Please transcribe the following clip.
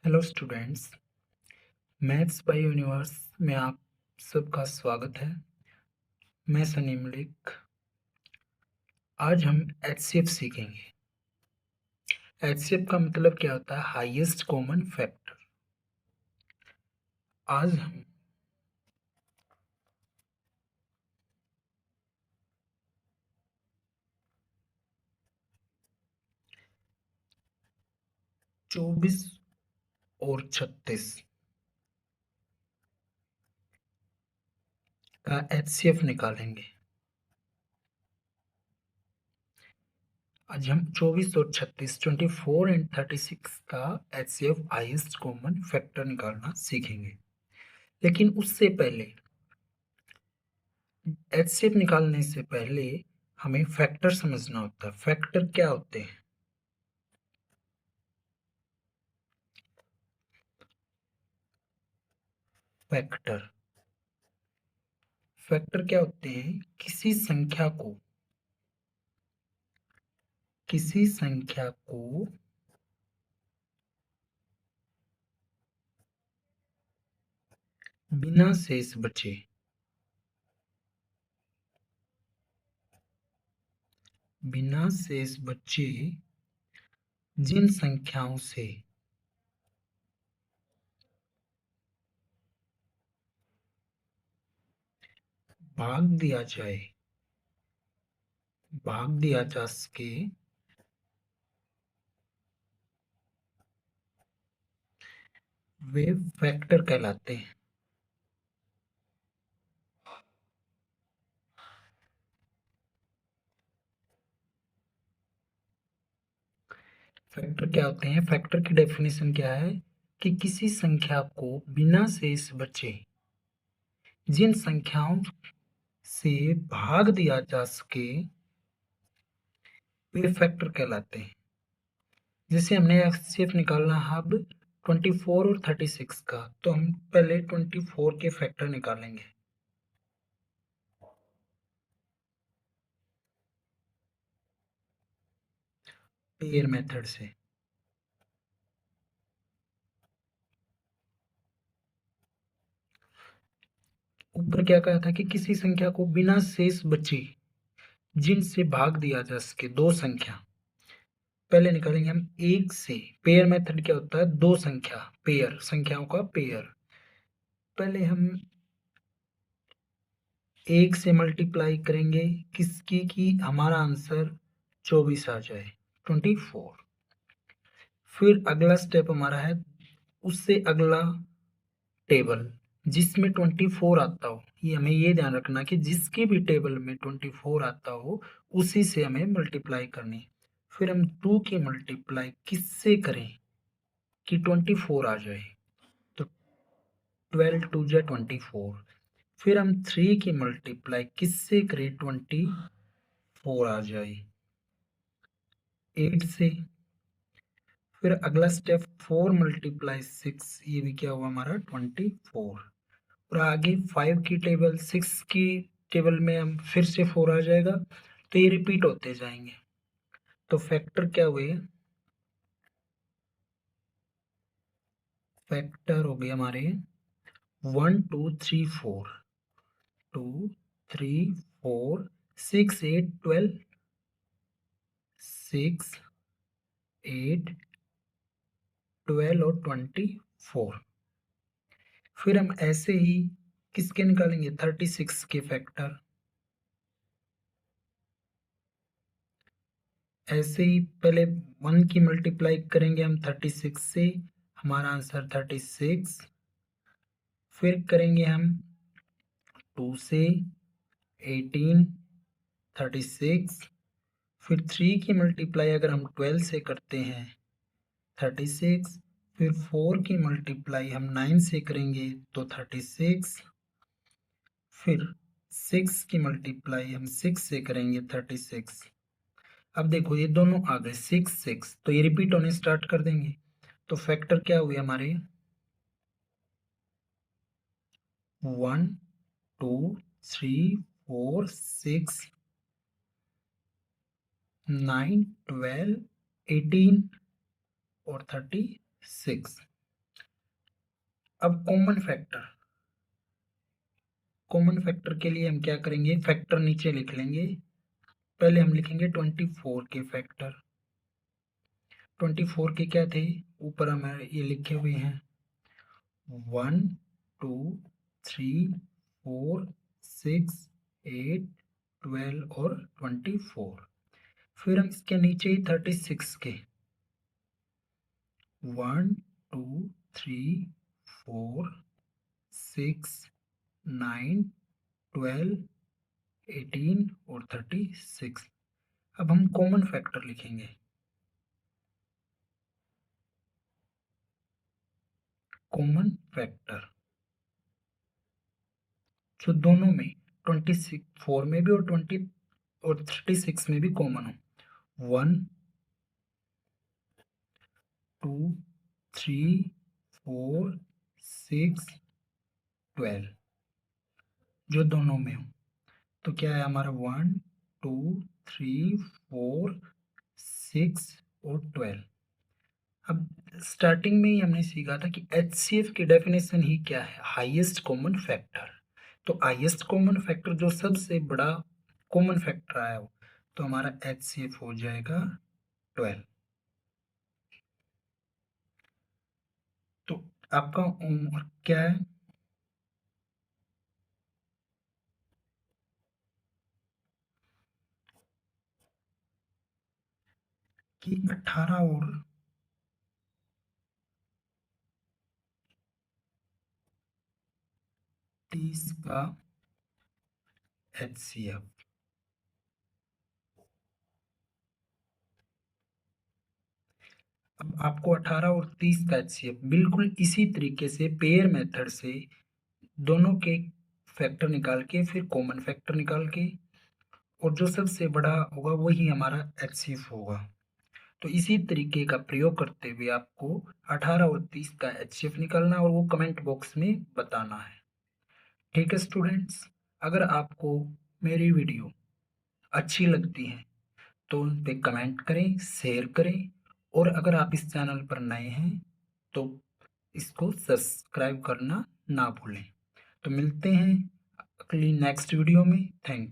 Hello students, maths by universe में आप सबका स्वागत है। मैं सनी मलिक। आज हम एचसीएफ सीखेंगे। एचसीएफ का मतलब क्या होता है? Highest common factor. आज हम चौबीस और 36 का एचसीएफ निकालेंगे। आज हम 24 और 36 24 एंड 36 का एचसीएफ हाईएस्ट कॉमन फैक्टर निकालना सीखेंगे। लेकिन उससे पहले, एचसीएफ निकालने से पहले हमें फैक्टर समझना होता है। फैक्टर क्या होते हैं? फैक्टर फैक्टर क्या होते हैं? किसी संख्या को बिना शेष बचे जिन संख्याओं से भाग दिया जा सके, वे फैक्टर कहलाते हैं। फैक्टर क्या होते हैं? फैक्टर की डेफिनेशन क्या है कि किसी संख्या को बिना शेष बचे जिन संख्याओं से भाग दिया जा सके, वे फैक्टर कहलाते हैं। जैसे हमने एचसीएफ निकालना है अब 24 और 36 का, तो हम पहले 24 के फैक्टर निकालेंगे। पेयर मेथड से। ऊपर क्या कहा था कि किसी संख्या को बिना शेष बचे जिनसे भाग दिया जा सके दो संख्या। पहले निकालेंगे हम एक से। पेयर मेथड क्या होता है? दो संख्या, पेयर, संख्याओं का पेयर। पहले हम एक से मल्टीप्लाई करेंगे किसकी की हमारा आंसर 24 आ जाए, 24। फिर अगला स्टेप हमारा है उससे अगला टेबल जिसमें 24 आता हो। ये हमें ये ध्यान रखना कि जिसके भी टेबल में 24 आता हो उसी से हमें मल्टीप्लाई करनी। फिर हम 2 की मल्टीप्लाई किससे करें कि 24 आ जाए, तो 12 2 जा 24। फिर हम 3 की मल्टीप्लाई किससे करें 24 आ जाए, 8 से। फिर अगला स्टेप 4 मल्टीप्लाई 6, ये भी क्या हुआ हमारा 24। और आगे 5 की टेबल 6 की टेबल में हम फिर से 4 आ जाएगा, तो ये रिपीट होते जाएंगे। तो फैक्टर क्या हुए? फैक्टर हो गए हमारे 1 2 3 4, 2 3 4 6 8 12, 6 8 12 और 24। फिर हम ऐसे ही किसके निकालेंगे? 36 के फैक्टर। ऐसे ही पहले 1 की मल्टीप्लाई करेंगे हम 36 से, हमारा आंसर 36। फिर करेंगे हम 2 से 18, 36। फिर 3 की मल्टीप्लाई अगर हम 12 से करते हैं 36। फिर 4 की मल्टीप्लाई हम 9 से करेंगे तो 36। फिर 6 की मल्टीप्लाई हम 6 से करेंगे 36। अब देखो ये दोनों आ गए 6 6, तो ये रिपीट होने स्टार्ट कर देंगे। तो फैक्टर क्या हुए हमारे 1 2 3 4 6 9 12 18 और 36। अब कॉमन फैक्टर के लिए हम क्या करेंगे, फैक्टर नीचे लिख लेंगे। पहले हम लिखेंगे 24 के फैक्टर। 24 के क्या थे, ऊपर हमारे ये लिखे हुए हैं 1 2 3 4 6 8 12 और 24। फिर हम इसके नीचे ही 36 के 1 2 3 4 6 9 12 18 और 36। अब हम कॉमन फैक्टर लिखेंगे। कॉमन फैक्टर जो दोनों में 24 में भी और 36 में भी कॉमन हो। 1 2 3 4 6 12 जो दोनों में हो, तो क्या है हमारा 1 2 3 4 6 और 12। अब स्टार्टिंग में ही हमने सीखा था कि HCF की डेफिनेशन ही क्या है, हाईएस्ट कॉमन फैक्टर। तो हाईएस्ट कॉमन फैक्टर जो सबसे बड़ा कॉमन फैक्टर आया हो, तो हमारा HCF हो जाएगा 12। तो आपका उम्र क्या है कि 18 और 30 का HCF। अब आपको 18 और 30 का HCF बिल्कुल इसी तरीके से पेयर मेथड से दोनों के फैक्टर निकाल के फिर कॉमन फैक्टर निकाल के और जो सबसे बड़ा होगा वही हमारा HCF होगा। तो इसी तरीके का प्रयोग करते हुए आपको 18 और 30 का HCF निकालना और वो कमेंट बॉक्स में बताना है। ठीक है स्टूडेंट्स, अगर आपको मेरी वीडियो अच्छी लगती है तो उन पे कमेंट करें, शेयर करें, और अगर आप इस चैनल पर नए हैं तो इसको सब्सक्राइब करना ना भूलें। तो मिलते हैं अगली नेक्स्ट वीडियो में। थैंक